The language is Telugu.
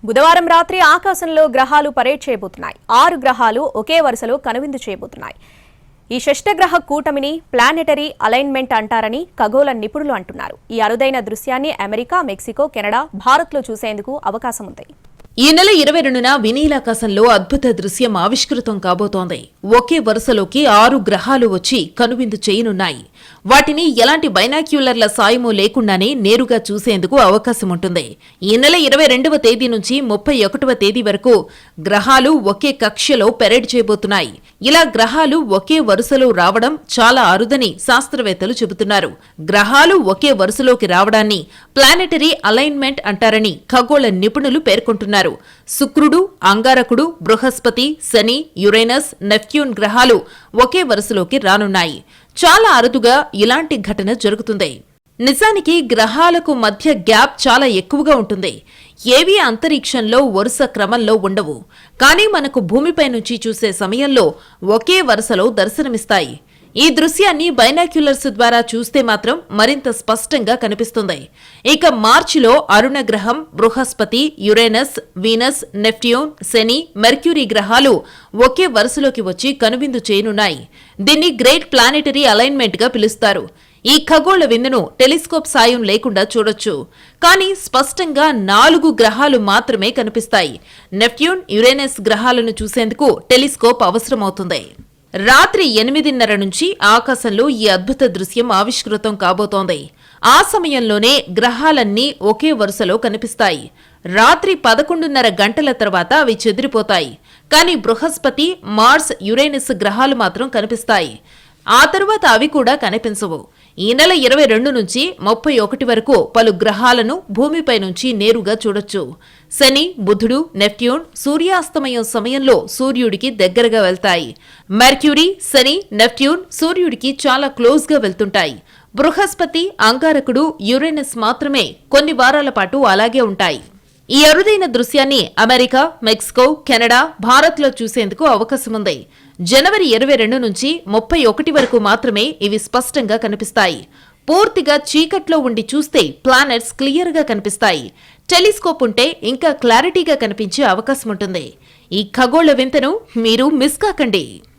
బుధవారం రాత్రి ఆకాశంలో గ్రహాలు పరేడ్ చేయబోతున్నాయి. 6 గ్రహాలు ఒకే వరుసలో కనువిందు చేయబోతున్నాయి. ఈ షష్టగ్రహ కూటమిని ప్లానెటరీ అలైన్మెంట్ అంటారని ఖగోళ నిపుణులు అంటున్నారు. ఈ అరుదైన దృశ్యాన్ని అమెరికా, మెక్సికో, కెనడా, భారత్లో చూసేందుకు అవకాశం ఉంది. ఈ నెల 22న వినీలాకాశంలో అద్భుత దృశ్యం ఆవిష్కృతం కాబోతోంది. ఒకే వరుసలోకి 6 గ్రహాలు వచ్చి కనువిందు చేయనున్నాయి. వాటిని ఎలాంటి బైనాక్యులర్ల సాయమూ లేకుండానే నేరుగా చూసేందుకు అవకాశం ఉంటుంది. ఈ నెల 22వ తేదీ నుంచి 31వ తేదీ వరకు గ్రహాలు ఒకే కక్ష్యలో పెరేడ్ చేయబోతున్నాయి. ఇలా గ్రహాలు ఒకే వరుసలో రావడం చాలా అరుదని శాస్త్రవేత్తలు చెబుతున్నారు. గ్రహాలు ఒకే వరుసలోకి రావడాన్ని ప్లానెటరీ అలైన్మెంట్ అంటారని ఖగోళ నిపుణులు పేర్కొంటున్నారు. శుక్రుడు, అంగారకుడు, బృహస్పతి, శని, యురేనస్, నెప్ట్యూన్ గ్రహాలు ఒకే వరుసలోకి రానున్నాయి. చాలా అరుదుగా ఇలాంటి ఘటన జరుగుతుంది. నిజానికి గ్రహాలకు మధ్య గ్యాప్ చాలా ఎక్కువగా ఉంటుంది. ఏవీ అంతరిక్షంలో వరుస క్రమంలో ఉండవు. కానీ మనకు భూమిపై నుంచి చూసే సమయంలో ఒకే వరుసలో దర్శనమిస్తాయి. ఈ దృశ్యాన్ని బైనాక్యులర్స్ ద్వారా చూస్తే మాత్రం మరింత స్పష్టంగా కనిపిస్తుంది. ఇక మార్చిలో అరుణ గ్రహం, బృహస్పతి, యురేనస్, వీనస్, నెప్ట్యూన్, శని, మెర్క్యూరీ గ్రహాలు ఒకే వరుసలోకి వచ్చి కనువిందు చేయనున్నాయి. దీన్ని గ్రేట్ ప్లానెటరీ అలైన్మెంట్ గా పిలుస్తారు. ఈ ఖగోళ విందును టెలిస్కోప్ సాయం లేకుండా చూడొచ్చు. కానీ స్పష్టంగా 4 గ్రహాలు మాత్రమే కనిపిస్తాయి. నెప్ట్యూన్, యురేనస్ గ్రహాలను చూసేందుకు టెలిస్కోప్ అవసరమవుతుంది. రాత్రి 8:30 నుంచి ఆకాశంలో ఈ అద్భుత దృశ్యం ఆవిష్కృతం కాబోతోంది. ఆ సమయంలోనే గ్రహాలన్నీ ఒకే వరుసలో కనిపిస్తాయి. రాత్రి 11:30 గంటల తర్వాత అవి చెదిరిపోతాయి. కానీ బృహస్పతి, మార్స్, యురేనస్ గ్రహాలు మాత్రం కనిపిస్తాయి. ఆ తరువాత అవి కూడా కనిపించవు. ఈ నెల 22 నుంచి 31 వరకు పలు గ్రహాలను భూమిపై నుంచి నేరుగా చూడొచ్చు. శని, బుధుడు, నెప్ట్యూన్ సూర్యాస్తమయం సమయంలో సూర్యుడికి దగ్గరగా వెళ్తాయి. మెర్క్యూరీ, శని, నెప్ట్యూన్ సూర్యుడికి చాలా క్లోజ్ గా వెళ్తుంటాయి. బృహస్పతి, అంగారకుడు, యురేనస్ మాత్రమే కొన్ని వారాల పాటు అలాగే ఉంటాయి. ఈ అరుదైన దృశ్యాన్ని అమెరికా, మెక్సికో, కెనడా, భారత్లో చూసేందుకు అవకాశముంది. జనవరి 22 నుంచి 31 వరకు మాత్రమే ఇవి స్పష్టంగా కనిపిస్తాయి. పూర్తిగా చీకట్లో ఉండి చూస్తే ప్లానెట్స్ క్లియర్గా కనిపిస్తాయి. టెలిస్కోప్ ఉంటే ఇంకా క్లారిటీగా కనిపించే అవకాశం ఉంటుంది. ఈ ఖగోళ వింతను మీరు మిస్ కాకండి.